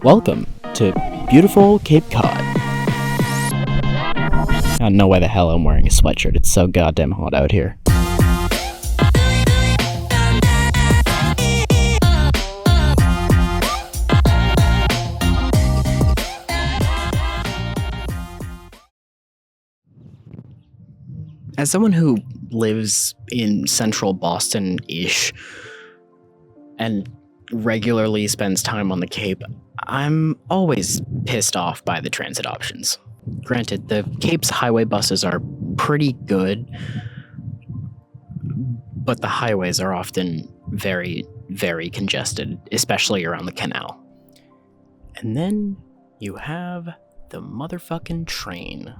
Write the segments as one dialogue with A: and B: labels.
A: Welcome to beautiful Cape Cod. I don't know why the hell I'm wearing a sweatshirt. It's so goddamn hot out here. As someone who lives in central Boston-ish and regularly spends time on the Cape, I'm always pissed off by the transit options. Granted, the Cape's highway buses are pretty good, but the highways are often very, very congested, especially around the canal. And then you have the motherfucking train.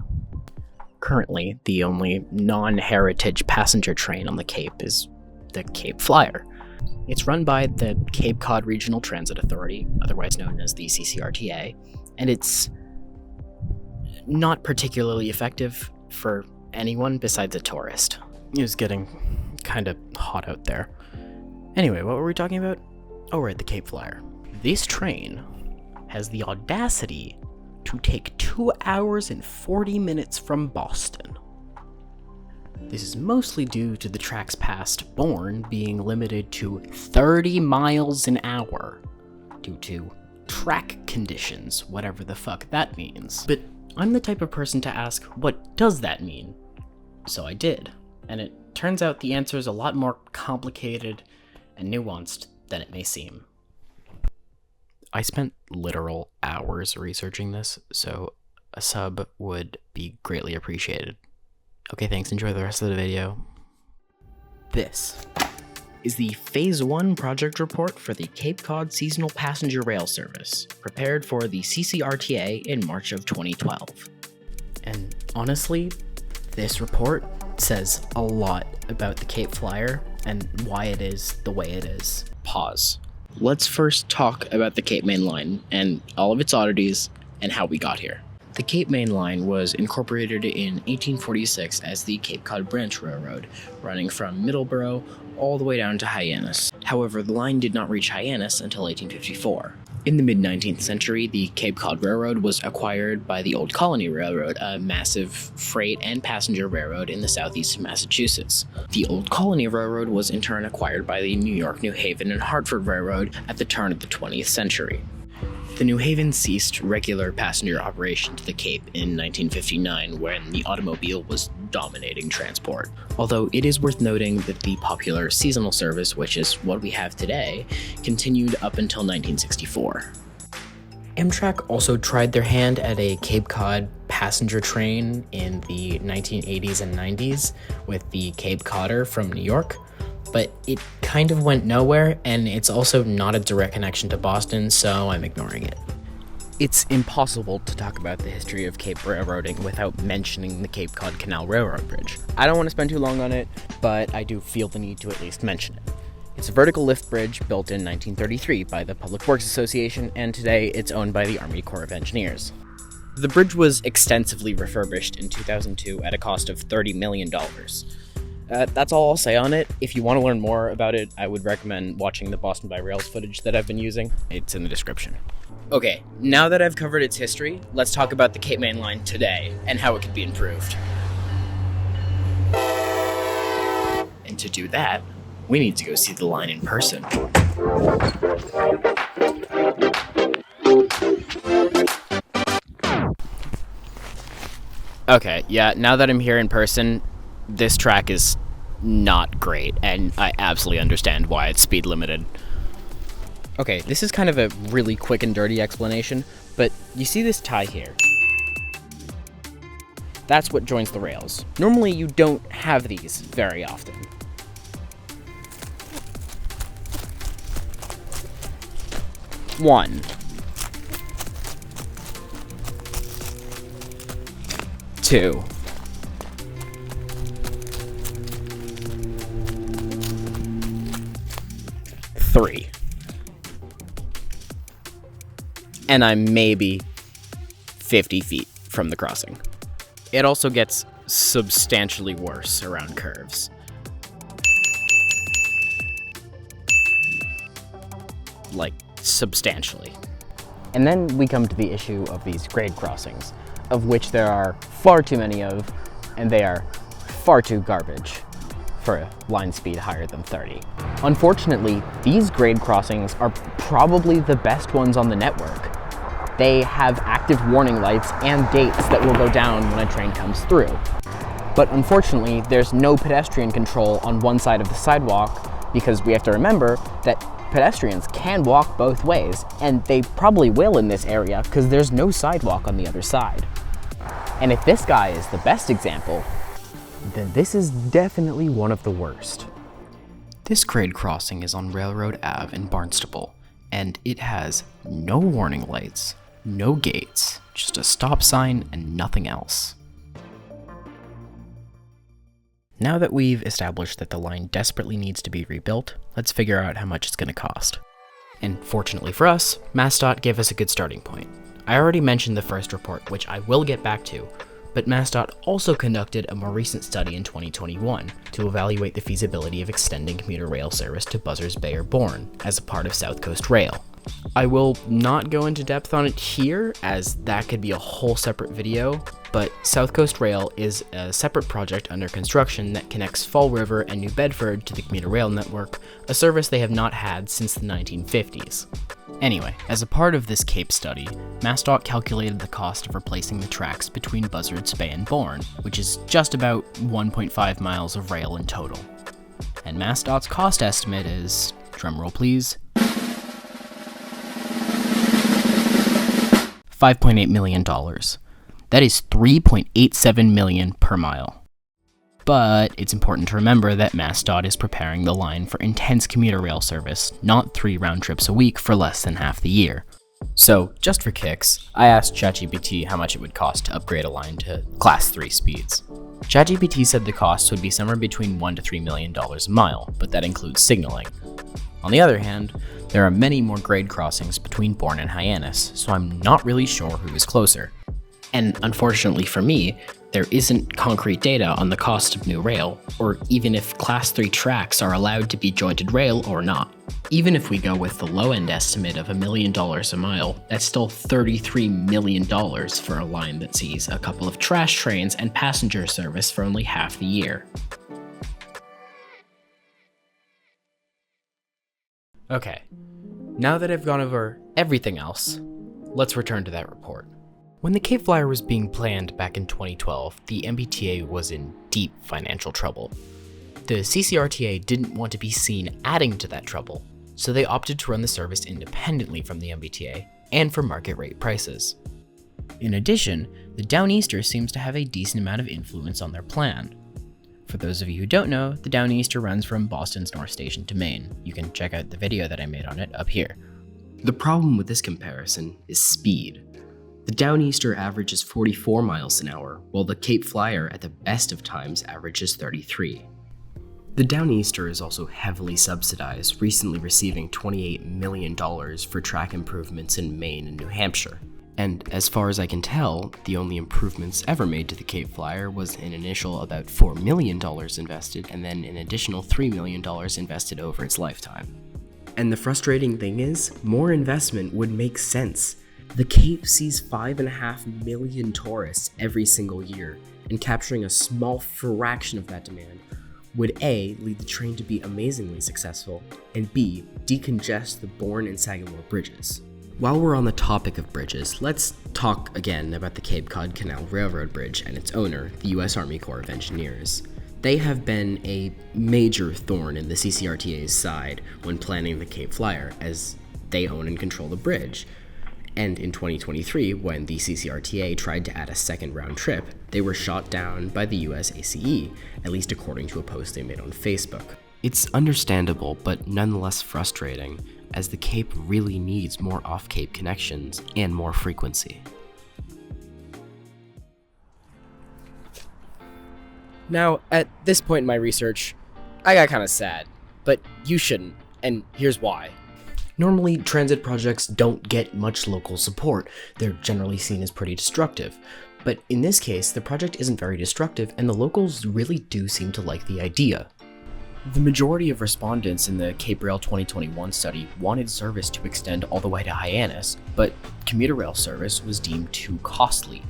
A: Currently, the only non-heritage passenger train on the Cape is the CapeFlyer. It's run by the Cape Cod Regional Transit Authority, otherwise known as the CCRTA, and it's not particularly effective for anyone besides a tourist. It was getting kind of hot out there. Anyway, what were we talking about? Oh, right, the CapeFlyer. This train has the audacity to take 2 hours and 40 minutes from Boston. This is mostly due to the tracks past Bourne being limited to 30 miles an hour due to track conditions, whatever the fuck that means. But I'm the type of person to ask, what does that mean? So I did, and it turns out the answer is a lot more complicated and nuanced than it may seem. I spent literal hours researching this, so a sub would be greatly appreciated. Okay, thanks. Enjoy the rest of the video. This is the Phase 1 project report for the Cape Cod Seasonal Passenger Rail Service, prepared for the CCRTA in March of 2012. And honestly, this report says a lot about the CapeFlyer and why it is the way it is. Pause. Let's first talk about the Cape Main Line and all of its oddities and how we got here. The Cape Main Line was incorporated in 1846 as the Cape Cod Branch Railroad, running from Middleborough all the way down to Hyannis. However, the line did not reach Hyannis until 1854. In the mid-19th century, the Cape Cod Railroad was acquired by the Old Colony Railroad, a massive freight and passenger railroad in the southeast of Massachusetts. The Old Colony Railroad was in turn acquired by the New York, New Haven, and Hartford Railroad at the turn of the 20th century. The New Haven ceased regular passenger operation to the Cape in 1959 when the automobile was dominating transport. Although it is worth noting that the popular seasonal service, which is what we have today, continued up until 1964. Amtrak also tried their hand at a Cape Cod passenger train in the 1980s and 90s with the Cape Codder from New York, but it kind of went nowhere, and it's also not a direct connection to Boston, so I'm ignoring it. It's impossible to talk about the history of Cape railroading without mentioning the Cape Cod Canal Railroad Bridge. I don't want to spend too long on it, but I do feel the need to at least mention it. It's a vertical lift bridge built in 1933 by the Public Works Association, and today it's owned by the Army Corps of Engineers. The bridge was extensively refurbished in 2002 at a cost of $30 million. That's all I'll say on it. If you want to learn more about it, I would recommend watching the Boston by Rails footage that I've been using. It's in the description. Okay, now that I've covered its history, let's talk about the Cape Main Line today and how it could be improved. And to do that, we need to go see the line in person. Okay, yeah, now that I'm here in person, this track is not great, and I absolutely understand why it's speed limited. Okay, this is kind of a really quick and dirty explanation, but you see this tie here? That's what joins the rails. Normally you don't have these very often. One. Two. Three. And I'm maybe 50 feet from the crossing. It also gets substantially worse around curves. Like, substantially. And then we come to the issue of these grade crossings, of which there are far too many of, and they are far too garbage for a line speed higher than 30. Unfortunately, these grade crossings are probably the best ones on the network. They have active warning lights and gates that will go down when a train comes through. But unfortunately, there's no pedestrian control on one side of the sidewalk, because we have to remember that pedestrians can walk both ways, and they probably will in this area because there's no sidewalk on the other side. And if this guy is the best example, then this is definitely one of the worst. This grade crossing is on Railroad Ave in Barnstable, and it has no warning lights, no gates, just a stop sign and nothing else. Now that we've established that the line desperately needs to be rebuilt, let's figure out how much it's going to cost. And fortunately for us, MassDOT gave us a good starting point. I already mentioned the first report, which I will get back to, but MassDOT also conducted a more recent study in 2021 to evaluate the feasibility of extending commuter rail service to Buzzards Bay or Bourne as a part of South Coast Rail. I will not go into depth on it here, as that could be a whole separate video, but South Coast Rail is a separate project under construction that connects Fall River and New Bedford to the commuter rail network, a service they have not had since the 1950s. Anyway, as a part of this CAPE study, MassDOT calculated the cost of replacing the tracks between Buzzards Bay and Bourne, which is just about 1.5 miles of rail in total. And MassDOT's cost estimate is, drumroll please, $5.8 million. That is $3.87 million per mile. But it's important to remember that MassDOT is preparing the line for intense commuter rail service, not 3 round trips a week for less than half the year. So, just for kicks, I asked ChatGPT how much it would cost to upgrade a line to Class 3 speeds. ChatGPT said the cost would be somewhere between $1 to $3 million a mile, but that includes signaling. On the other hand, there are many more grade crossings between Bourne and Hyannis, so I'm not really sure who is closer. And unfortunately for me, there isn't concrete data on the cost of new rail, or even if Class 3 tracks are allowed to be jointed rail or not. Even if we go with the low-end estimate of $1 million a mile, that's still $33 million for a line that sees a couple of trash trains and passenger service for only half the year. Okay, now that I've gone over everything else, let's return to that report. When the CapeFlyer was being planned back in 2012, the MBTA was in deep financial trouble. The CCRTA didn't want to be seen adding to that trouble, so they opted to run the service independently from the MBTA and for market rate prices. In addition, the Downeaster seems to have a decent amount of influence on their plan. For those of you who don't know, the Downeaster runs from Boston's North Station to Maine. You can check out the video that I made on it up here. The problem with this comparison is speed. The Downeaster averages 44 miles an hour, while the CapeFlyer at the best of times averages 33. The Downeaster is also heavily subsidized, recently receiving $28 million for track improvements in Maine and New Hampshire. And as far as I can tell, the only improvements ever made to the CapeFlyer was an initial about $4 million invested and then an additional $3 million invested over its lifetime. And the frustrating thing is, more investment would make sense. The Cape sees 5.5 million tourists every single year, and capturing a small fraction of that demand would A, lead the train to be amazingly successful, and B, decongest the Bourne and Sagamore bridges. While we're on the topic of bridges, let's talk again about the Cape Cod Canal Railroad Bridge and its owner, the U.S. Army Corps of Engineers. They have been a major thorn in the CCRTA's side when planning the CapeFlyer, as they own and control the bridge. And in 2023, when the CCRTA tried to add a second round trip, they were shot down by the US ACE, at least according to a post they made on Facebook. It's understandable, but nonetheless frustrating, as the Cape really needs more off-Cape connections and more frequency.
B: Now, at this point in my research, I got kind of sad, but you shouldn't, and here's why.
A: Normally, transit projects don't get much local support. They're generally seen as pretty destructive. But in this case, the project isn't very destructive, and the locals really do seem to like the idea.
B: The majority of respondents in the CapeRail 2021 study wanted service to extend all the way to Hyannis, but commuter rail service was deemed too costly.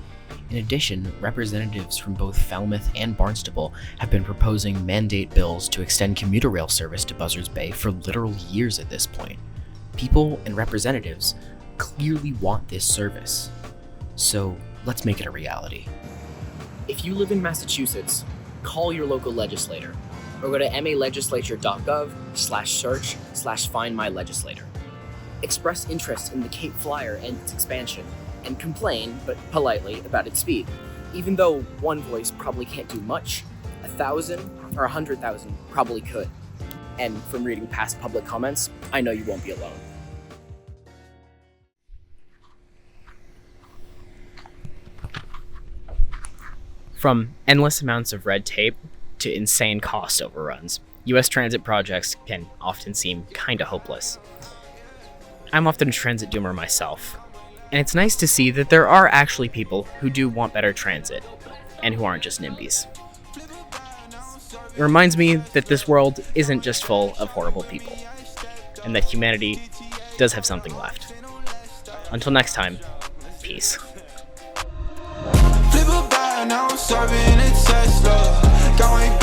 B: In addition, representatives from both Falmouth and Barnstable have been proposing mandate bills to extend commuter rail service to Buzzards Bay for literal years at this point. People and representatives clearly want this service. So let's make it a reality. If you live in Massachusetts, call your local legislator or go to malegislature.gov/search/findmylegislator. Express interest in the CapeFlyer and its expansion, and complain, but politely, about its speed. Even though one voice probably can't do much, 1,000 or 100,000 probably could. And from reading past public comments, I know you won't be alone.
A: From endless amounts of red tape to insane cost overruns, US transit projects can often seem kinda hopeless. I'm often a transit doomer myself, and it's nice to see that there are actually people who do want better transit, and who aren't just NIMBYs. It reminds me that this world isn't just full of horrible people, and that humanity does have something left. Until next time, peace.
C: Flip a bag, now I'm serving a Tesla. Going